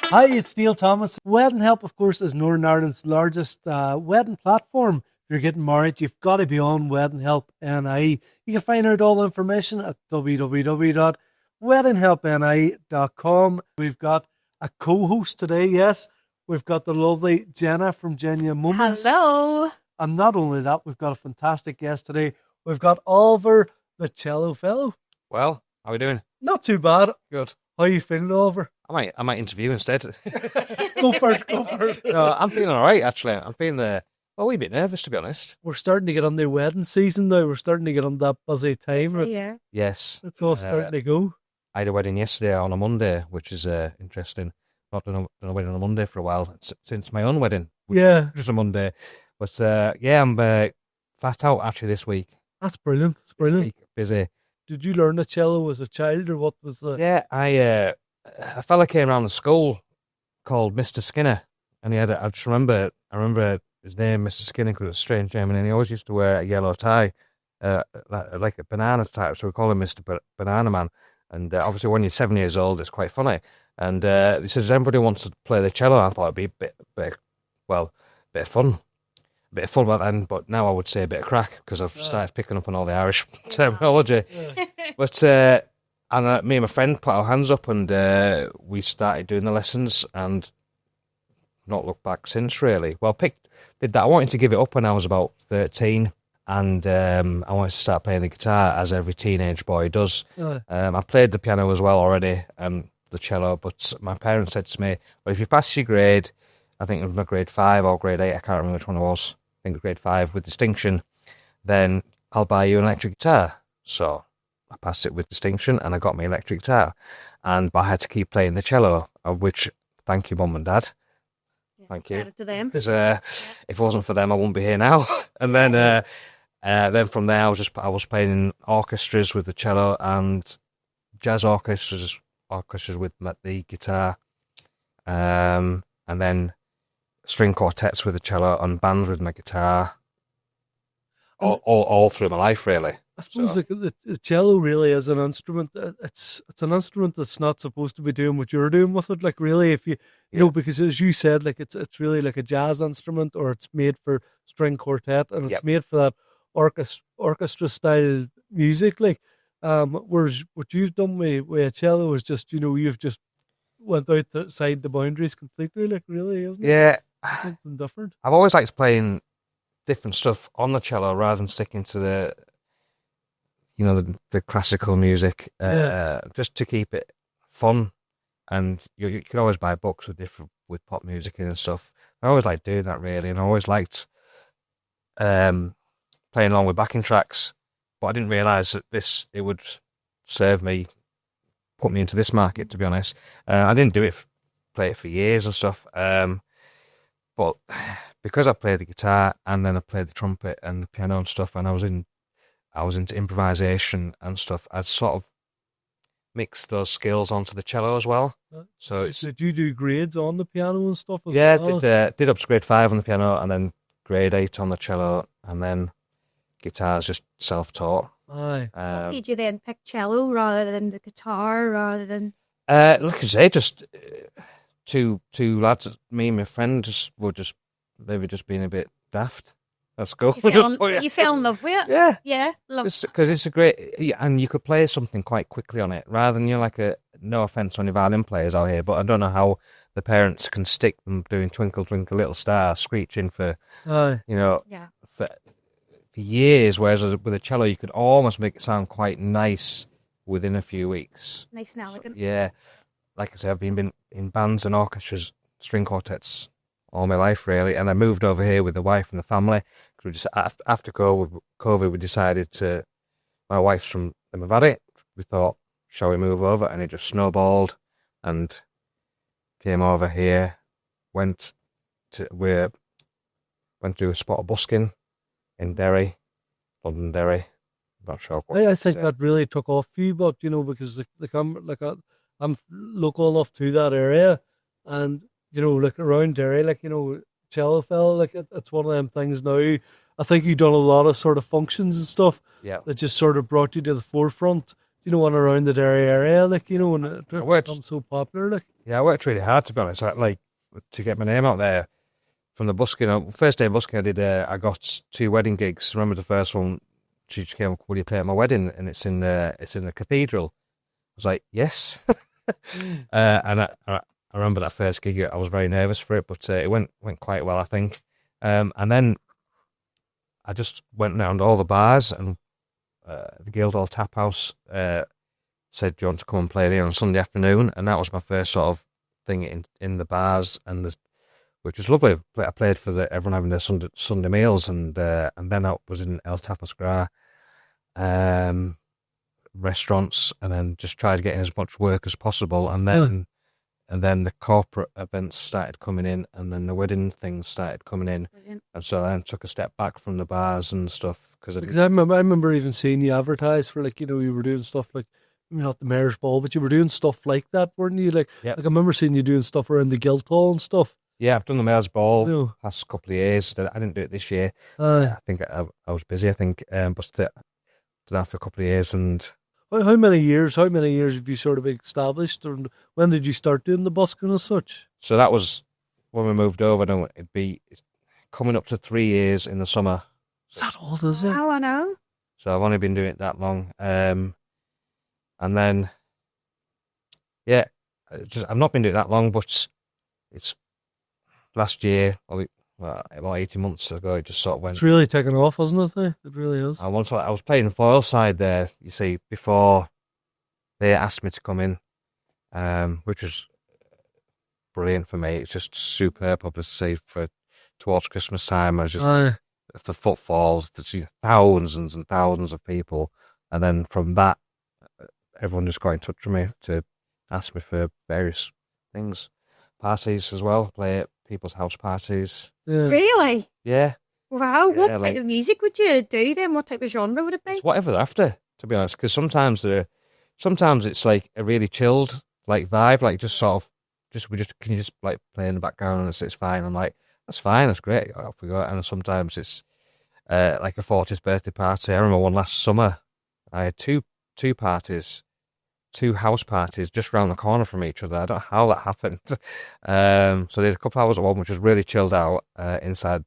Hi, it's Neil Thomas. Wedding Help, of course, is Northern Ireland's largest wedding platform. If you're getting married, you've got to be on Wedding Help NI. You can find out all the information at www.weddinghelpni.com. We've got a co-host today, yes. We've got the lovely Jenna from Jenna Moments. Hello. And not only that, we've got a fantastic guest today. We've got Oliver, the Cellofella. Well, how are we doing? Not too bad. Good. How are you feeling, Oliver? I might interview instead. Go for it. No, I'm feeling all right, actually. I'm feeling a wee bit nervous, to be honest. We're starting to get on the wedding season now. We're starting to get on that busy time. Yes. It's all starting to go. I had a wedding yesterday on a Monday, which is interesting. Not done a wedding on a Monday for a while, since my own wedding, which was a Monday. But I'm flat out actually this week. That's brilliant. It's brilliant. Week, busy. Did you learn the cello as a child, or what was that? Yeah, a fella came around the school called Mr. Skinner, and I remember his name, Mr. Skinner, because it's a strange name, and he always used to wear a yellow tie, like a banana tie, so we call him Mr. Banana Man. And obviously, when you're 7 years old, it's quite funny. And he says, everybody wants to play the cello. I thought it'd be a bit of fun. A bit of fun back then, but now I would say a bit of crack, because I've started picking up on all the Irish terminology. Yeah. But me and my friend put our hands up, and we started doing the lessons, and not looked back since, really. Well, did that. I wanted to give it up when I was about 13, and I wanted to start playing the guitar, as every teenage boy does. I played the piano as well already, and the cello, but my parents said to me, well, if you pass your grade, I think it was my grade 5 or grade 8, I can't remember which one it was, I think it was grade 5, with distinction, then I'll buy you an electric guitar. So I passed it with distinction, and I got my electric guitar, but I had to keep playing the cello, which, thank you, Mum and Dad. Thank you. Credit to them. Because if it wasn't for them, I wouldn't be here now. And then from there, I was playing in orchestras with the cello, and jazz orchestras with the guitar, and then string quartets with the cello, and bands with my guitar. All through my life, really. I suppose the cello really is an instrument. It's an instrument that's not supposed to be doing what you're doing with it. Like, really, if you know, because as you said, like it's really like a jazz instrument, or it's made for string quartet, and it's made for that orchestra style music. Like, whereas what you've done with a cello is just, you've just went outside the boundaries completely. Like, really, isn't it? Yeah, something different. I've always liked playing different stuff on the cello rather than sticking to the classical music, just to keep it fun. And you can always buy books with pop music and stuff. I always liked doing that, really, and I always liked playing along with backing tracks. But I didn't realise that it would serve me, put me into this market, to be honest. I didn't play it for years and stuff. But because I played the guitar, and then I played the trumpet and the piano and stuff, and I was into improvisation and stuff, I'd sort of mixed those skills onto the cello as well. So did you do grades on the piano and stuff as well? Yeah, did up to grade 5 on the piano, and then grade 8 on the cello, and then guitar's just self-taught. Aye. Did you then pick cello rather than the guitar, rather than... Like I say, just two lads, me and my friend, maybe just being a bit daft. That's cool. You fell in love with it? Yeah. Yeah. Because it's a great... and you could play something quite quickly on it, rather than, no offence on your violin players out here, but I don't know how the parents can stick them doing Twinkle, Twinkle, Little Star, screeching for, for years, whereas with a cello, you could almost make it sound quite nice within a few weeks. Nice and elegant. So, yeah. Like I said, I've been in bands and orchestras, string quartets, all my life, really, and I moved over here with the wife and the family, because we just, after COVID, we decided to, my wife's from Limavady, we thought, shall we move over, and it just snowballed, and came over here, went to do a spot of busking in Derry, London Derry, not sure what. I think that really took off for you, but, because I'm local enough to that area, and around Derry, Cellofella, it's one of them things now. I think you've done a lot of sort of functions and stuff that just sort of brought you to the forefront. you know, on around the Derry area, like, you know, when it worked- becomes so popular, like. Yeah, I worked really hard, to be honest. Like to get my name out there from the busking. First day of busking, I got 2 wedding gigs. Remember the first one? She just came, "Will you play at my wedding?" And it's in the cathedral. I was like, "Yes." And I remember that first gig. I was very nervous for it, but it went quite well, I think. And then I just went around all the bars, and the Guildhall Tap House said, "Do you want to come and play there on Sunday afternoon?" And that was my first sort of thing in the bars, which was lovely. I played for everyone having their Sunday meals, and then I was in El Tapas Gra, restaurants, and then just tried to get in as much work as possible, and then the corporate events started coming in, and then the wedding things started coming in. Brilliant. And so I took a step back from the bars and stuff Because I remember even seeing you advertise for, like, you know, you were doing stuff like, I mean, not the Mayor's Ball, but you were doing stuff like that, weren't you? Like, Yep. like I remember seeing you doing stuff around the Guildhall and stuff. Yeah, I've done the Mayor's Ball No. past couple of years. I didn't do it this year. I think I was busy, I think, but done that for a couple of years. And How many years have you sort of established, and when did you start doing the busking as such? so that was when we moved over. Then it'd be coming up to 3 years in the summer. Is that all, is it? Oh, I know. So I've only been doing it that long. And then, yeah, I've not been doing it that long, but it's last year, about 18 months ago, it just sort of went. It's really taken off, hasn't it? It really is. I was playing foil side there, you see, before they asked me to come in, which was brilliant for me. It's just superb publicity towards Christmas time. I was just the footfalls, thousands and thousands of people, and then from that, everyone just got in touch with me to ask me for various things, parties as well, play at people's house parties. Yeah. Really? Yeah, Wow. What Yeah, type of music would you do then? What type of genre would it be? it's whatever they're after, to be honest. Because sometimes it's like a really chilled like vibe, like just sort of can you just like play in the background and it's fine. I'm like, that's fine, that's great. Off we go. And sometimes it's like a 40th birthday party. I remember one last summer. I had two parties, 2 house parties just round the corner from each other. I don't know how that happened. So there's a couple hours at one which was really chilled out inside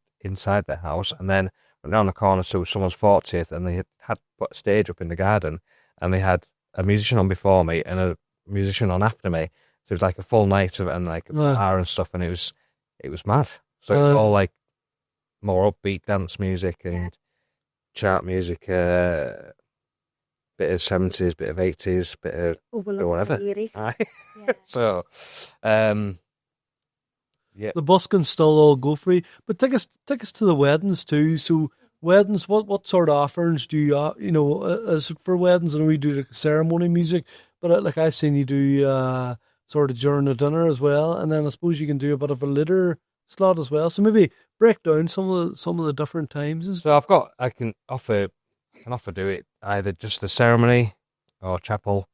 the house, and then went round the corner to someone's 40th, and they had put a stage up in the garden, and they had a musician on before me and a musician on after me. So it was like a full night of it, and like a bar and stuff, and it was mad. So it was all like more upbeat dance music and chart music, bit of 70s, bit of 80s, bit of whatever. Aye. Yeah. So, yeah. The buskins still all go free, but take us to the weddings too. So weddings, what sort of offerings do you you know, as for weddings? I know we do like ceremony music, but like I've seen you do sort of during the dinner as well, and then I suppose you can do a bit of a litter slot as well. So maybe break down some of the different times. So I can offer do it either just the ceremony or chapel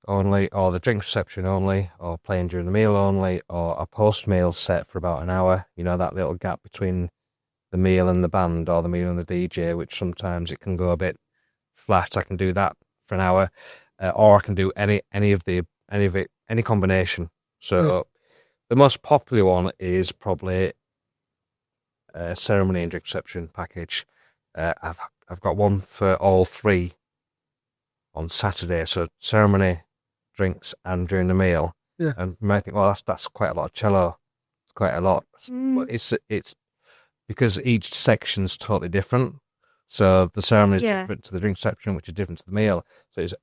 only, or the drink reception only, or playing during the meal only, or a post-meal set for about an hour. You know, that little gap between the meal and the band, or the meal and the DJ, which sometimes it can go a bit flat. I can do that for an hour, or I can do any combination. So the most popular one is probably a ceremony and drink reception package. I've got one for all 3 on Saturday. So ceremony, drinks, and during the meal. Yeah. And you might think, well, that's quite a lot of cello. It's quite a lot. But it's because each section's totally different. So the ceremony is different to the drink section, which is different to the meal. So it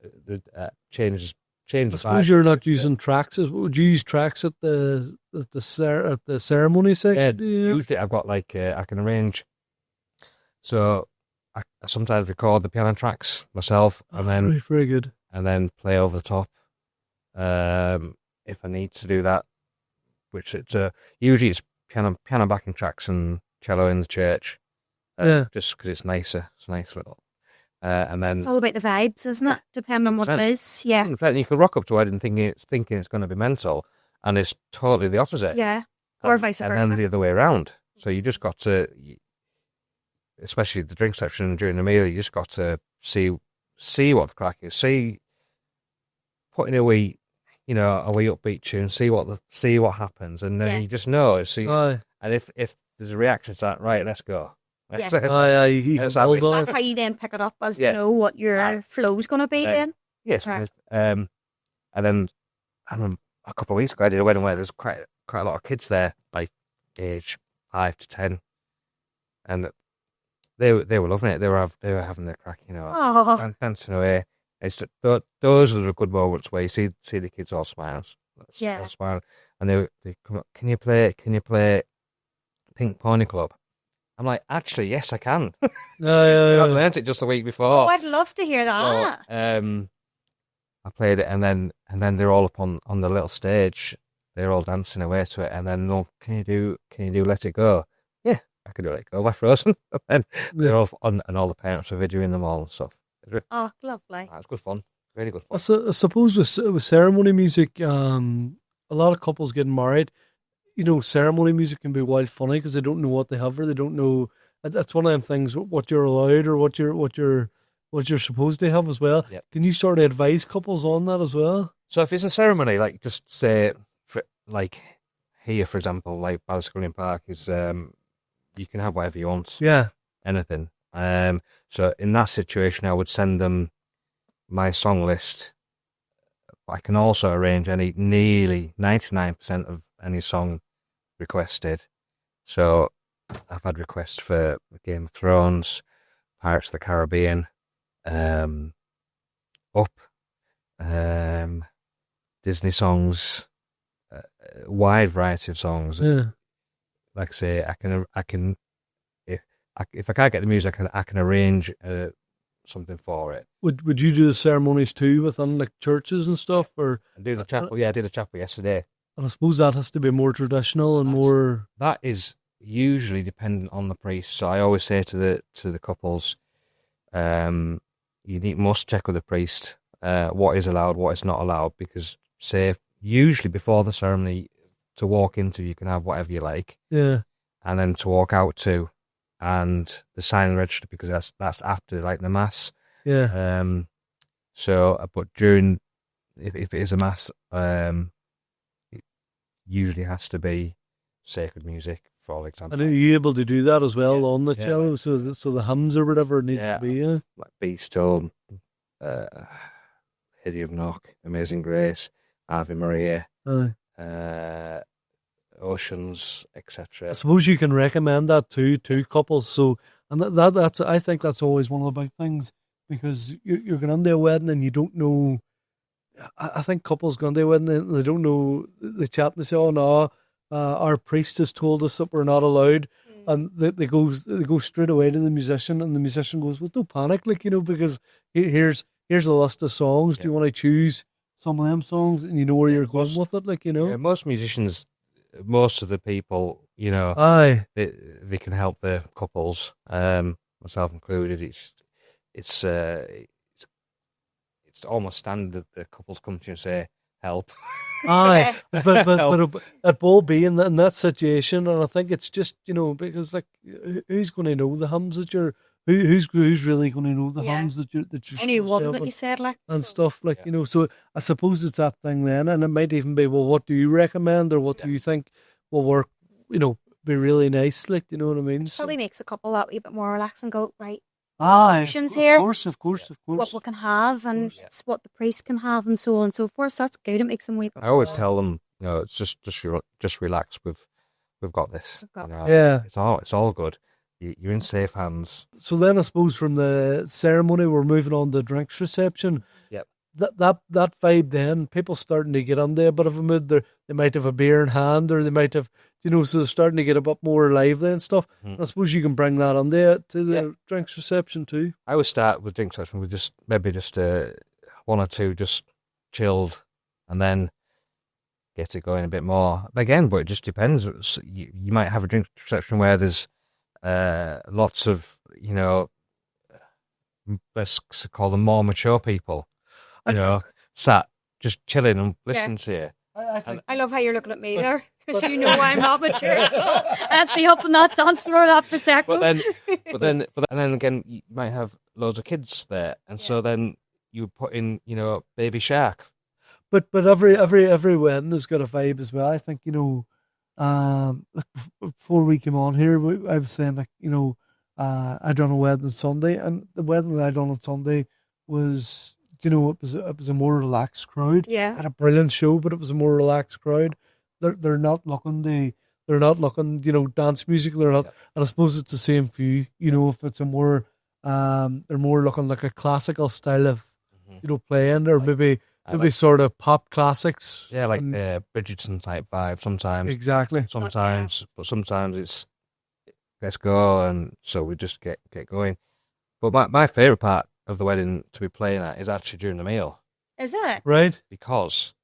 changes. I suppose you're not using tracks. Would you use tracks at the ceremony section? Yeah, usually I've got like I can arrange. So I sometimes record the piano tracks myself, and then very good, and then play over the top if I need to do that. Which usually it's piano backing tracks and cello in the church. Just because it's nicer. It's a nice little. And then it's all about the vibes, isn't it? Depending on what it is. Yeah. And you can rock up to a wedding thinking it's going to be mental, and it's totally the opposite. Yeah. Or vice versa. And then the other way around. So you just got to, especially the drink section during the meal, you just got to see what the crack is. See put in a wee upbeat tune, see what happens, and then you just know. See, Aye. and if there's a reaction to that, right, let's go. Yeah. Aye, you can That's how build on That's it. how you then pick it up as Yeah. to know what your flow's going to be then. Yes, Right. and then I remember a couple of weeks ago I did a wedding where there's quite a lot of kids there, like age 5 to 10, and they were loving it. They were having their crack, Oh, dancing away. Those are the good moments where you see the kids all smiling, Yeah. all smiling, and they come up. Can you play Pink Pony Club? I'm like, actually, yes, I can. I learnt it just the week before. oh, I'd love to hear that. So, I played it, and then they're all up on the little stage. They're all dancing away to it, and then can you do Let It Go? Yeah, I can do Let It Go by Frozen. And they're all on, and all the parents are videoing them all and stuff. Oh, lovely. It's good fun, really good fun. I suppose with ceremony music, a lot of couples getting married, ceremony music can be wild funny because they don't know what they have or they don't know. That's one of them things. What you're allowed or what you're supposed to have as well. Yep. Can you sort of advise couples on that as well? So if it's a ceremony, like just say, like here, for example, like Balliscullion Park is, you can have whatever you want. Yeah. Anything. So in that situation, I would send them my song list. I can also arrange nearly 99% of any song requested. So I've had requests for Game of Thrones, Pirates of the Caribbean, Up, Disney songs, wide variety of songs. Yeah. Like I say, I can if I can't get the music, I can arrange something for it. Would you do the ceremonies too within like churches and stuff, or I do the chapel. Yeah, I did the chapel yesterday. and I suppose that has to be more traditional and more. That is usually dependent on the priest. So I always say to the couples, you must check with the priest what is allowed, what is not allowed, because usually before the ceremony to walk into, you can have whatever you like, Yeah. and then to walk out to, and the sign register, because that's after like the mass. Yeah. But during, if it is a mass, it usually has to be sacred music, for example. And are you able to do that as well Yeah. on the Yeah. cello? So the hymns or whatever it needs Yeah. to be. Yeah. Like Be Still, Hiddy of Knock, Amazing Grace, Ave Maria, Aye. Oceans, etc. I suppose you can recommend that to couples. So, and that's I think that's always one of the big things, because you're going on their wedding and you don't know. I think couples go on their wedding and they don't know. They chat and they say, "Oh no, our priest has told us that we're not allowed," and they go straight away to the musician, and the musician goes, "Well, don't panic, because here's a list of songs. Do you want to choose some of them songs, and you know where you're going with it, Yeah, most musicians, most of the people, Aye. they can help the couples, myself included. It's almost standard that the couples come to you and say, help. Aye, but it will be in that situation, and I think it's just because like who's going to know the hymns that you're who's really going to know the hymns that you're I knew supposed to one have that you said like and stuff like So I suppose it's that thing then, and it might even be, well, what do you recommend, or what do you think will work? Be really nice, like, you know what I mean? Probably makes a couple that wee bit more relaxed and go right. Aye, Options here. Of course. What we can have and it's what the priest can have and so on and so forth. So that's good. It makes them wee bit I always more- tell them, it's just relax. We've got this. We've got Yeah. It's all good. You're in safe hands. So then I suppose from the ceremony we're moving on to drinks reception. Yep. That vibe then, people starting to get under a bit of a mood. They might have a beer in hand, or they might have, so they're starting to get a bit more lively and stuff. Mhm. I suppose you can bring that on there to the drinks reception too. I would start with drink session with maybe just one or two just chilled, and then get it going a bit more. But it just depends. You might have a drink reception where there's lots of, let's call them more mature people, sat just chilling and listening to you. I love how you're looking at me there because you know I'm not mature at all. I'd be up on that dance floor, that prosecco. But then again, you might have loads of kids there, and so then you put in, Baby Shark. but every wedding has got a vibe as well. I think like before we came on here, I was saying like I done a wedding on Sunday, and the wedding that I done on Sunday was it was a more relaxed crowd. Yeah. Had a brilliant show, but it was a more relaxed crowd. They're not looking dance music. They're not, and I suppose it's the same for you. If it's a more they're more looking like a classical style of playing, or maybe sort of pop classics. Yeah, like Bridgerton type vibe sometimes. Exactly. Sometimes, but sometimes it's let's go, and so we just get going. But my favourite part of the wedding to be playing at is actually during the meal. Is it? Right. Because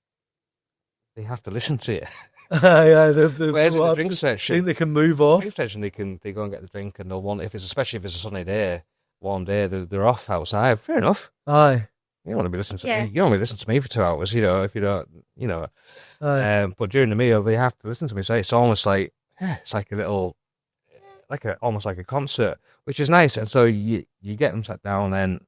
they have to listen to it. Whereas the drink session, they can move off. Drink session, they go and get the drink, and they'll want especially if it's a sunny day, warm day, they're off outside. Fair enough. Aye. You don't want to be listening to you don't want to be listening to me for 2 hours, if you don't, Aye. But during the meal, they have to listen to me. So it's almost like it's like a little, almost like a concert, which is nice. And so you get them sat down, and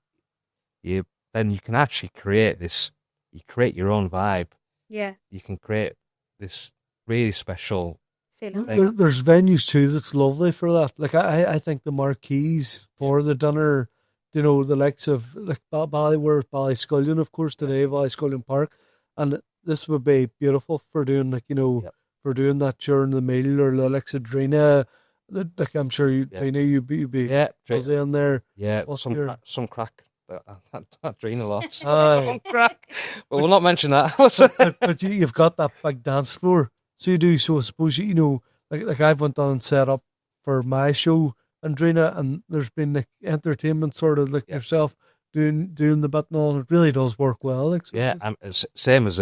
you can actually create this. You create your own vibe. Yeah. You can create this really special feeling. There's venues too that's lovely for that. Like I think the marquees for the dinner, the likes of like Ballyscullion, of course, today, Ballyscullion Park, and this would be beautiful for doing for doing that during the meal, or the likes of Drina. Like I'm sure you'd be busy in there. Yeah, some crack. That Drina lot. Some crack. But we'll not mention that. but you've got that big dance floor. So you do. So I suppose like I've went on and set up for my show and Drina, and there's been like entertainment sort of like yourself doing the bit and all. It really does work well. Like, so same as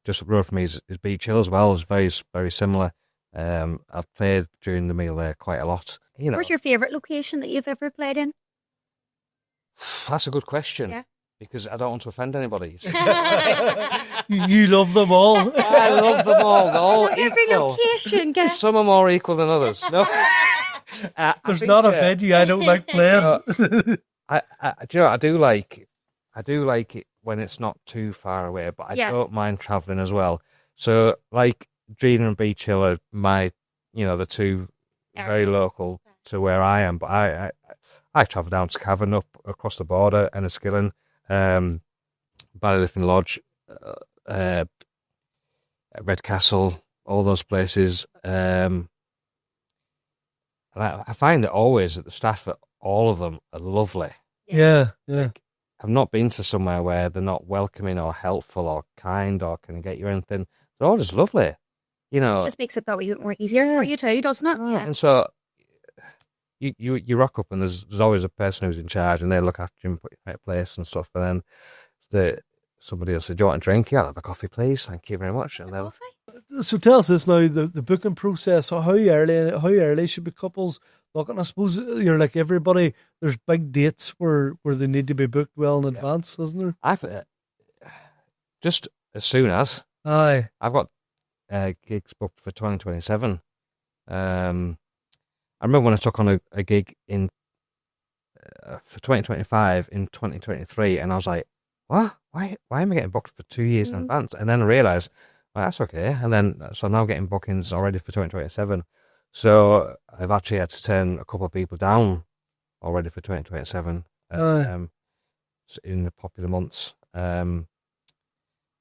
just up the road from me is Beach Hill as well. It's very very similar. I've played during the meal there quite a lot. Where's your favourite location that you've ever played in? That's a good question. Yeah. Because I don't want to offend anybody. You love them all. I love them all. They're all equal. Every location, guys. Some are more equal than others. No, there's not a venue I don't like playing. I do like it when it's not too far away, but I don't mind travelling as well. So, like Drina and Beach Hill are my, the two very local to where I am. But I travel down to Cavan, up across the border, Enniskillen, Ballyliffin Lodge, Redcastle, all those places. And I find that always that the staff at all of them are lovely. Yeah. Like, I've not been to somewhere where they're not welcoming or helpful or kind or can I get you anything. They're all just lovely. It just makes it that way more easier for you too, doesn't it? Yeah. And so you rock up and there's always a person who's in charge and they look after you and put you in the right place and stuff. And then somebody else said, "Do you want a drink? Yeah, I'll have a coffee, please. Thank you very much." And then, so tell us this now: the booking process. So how early should be couples looking? I suppose you're like everybody. There's big dates where they need to be booked well in advance, isn't there? I've just as soon as I've got gigs booked for 2027. I remember when I took on a gig in for 2025 in 2023, and I was like, "What? Why am I getting booked for 2 years in advance?" And then I realised, well, that's okay. And then so I'm now getting bookings already for 2027. So I've actually had to turn a couple of people down already for 2027 in the popular months. And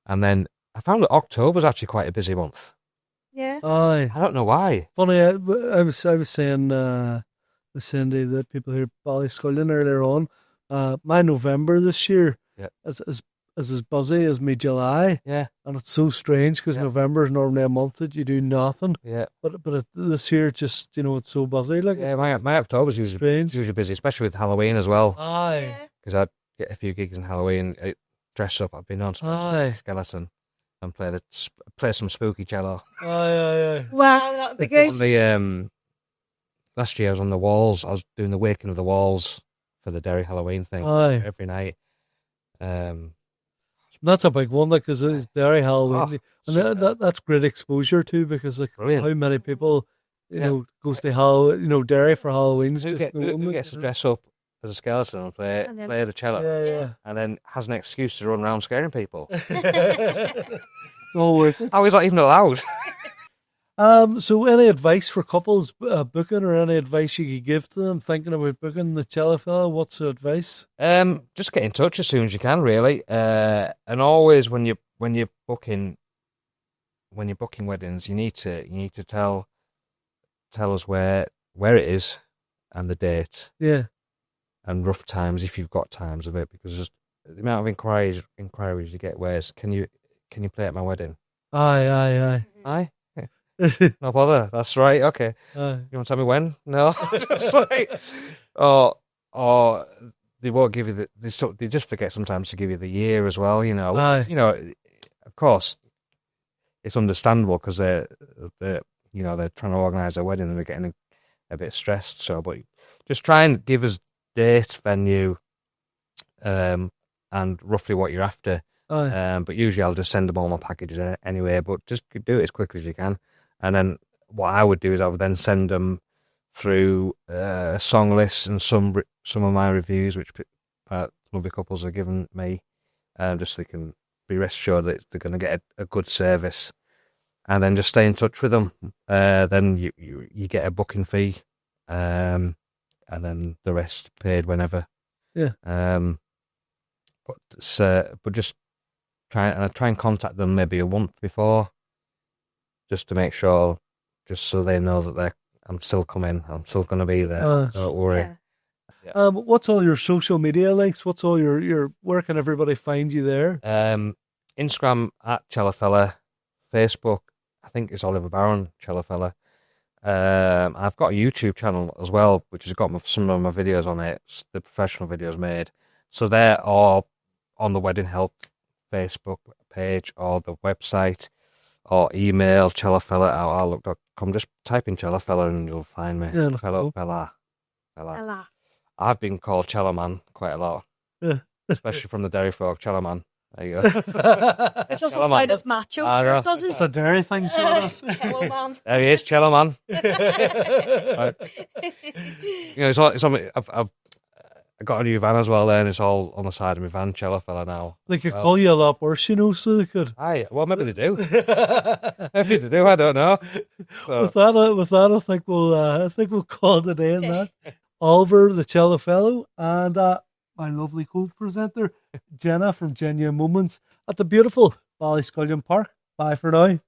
then I found that October's actually quite a busy month. Yeah. I don't know why. Funny, I was saying to the people here at Ballyscullion earlier on, my November this year is as busy as my July. Yeah. And it's so strange because November is normally a month that you do nothing. Yeah. But this year, just, it's so busy. Like, yeah, my October's usually busy, especially with Halloween as well. Aye. Because I'd get a few gigs in Halloween, dress up. I've been on skeleton and play some spooky cello. Aye. Wow, that'd be good. On the last year I was on the walls. I was doing the waking of the walls for the Derry Halloween thing every night. That's a big one, like, because it's Derry Halloween, and that's great exposure too. Because like, brilliant. How many people, goes to Derry for Halloween? Who gets to dress up as a skeleton and play And then- play the cello, Yeah. and then has an excuse to run around scaring people. It's all worth it. How is that even allowed? So any advice for couples booking, or any advice you could give to them thinking about booking the Cellofella? What's the advice? Just get in touch as soon as you can, really. And always when you're booking weddings, you need to tell us where it is and the date Yeah. and rough times if you've got times of it, because just the amount of inquiries you get. Where's can you play at my wedding? Aye. Aye. No bother. That's right. Okay. Aye. You want to tell me when? No. Just like, or they won't give you they just forget sometimes to give you the year as well. Aye. Of course, it's understandable because they're trying to organise a wedding and they're getting a bit stressed. So, but just try and give us date, venue, and roughly what you're after. Aye. But usually I'll just send them all my packages anyway. But just do it as quickly as you can. And then what I would do is I would then send them through song lists and some of my reviews, which lovely couples have given me, just so they can be rest assured that they're going to get a good service. And then just stay in touch with them. Then you get a booking fee, and then the rest paid whenever. Yeah. But just try and contact them maybe a month before, just to make sure, just so they know that I'm still coming. I'm still going to be there. Don't worry. Yeah. What's all your social media links? What's all your where can everybody find you there? Instagram at Cellofella, Facebook I think it's Oliver Barron, Cellofella. I've got a YouTube channel as well, which has got some of my videos on it, the professional videos made. So they're all on the Wedding Help Facebook page or the website, or email cellofella@outlook.com. Just type in Cellofella and you'll find me. Yeah, Fella. Ella. I've been called Cello Man quite a lot, especially from the Derry folk. Cello Man. There you go. It doesn't Cello Man. sound as macho, I sure know. it doesn't. It's a dairy thing, so it is. Cello man. There he is, Cello Man. Right. It's on. I got a new van as well there, and it's all on the side of my van, Cellofella now. They could call you a lot worse, so they could. Aye, well, maybe they do. Maybe they do. I don't know. So, With that, I think we'll call it a day in that. Oliver, the cello fellow, and my lovely co-presenter, Jenna from Genuine Moments at the beautiful Ballyscullion Park. Bye for now.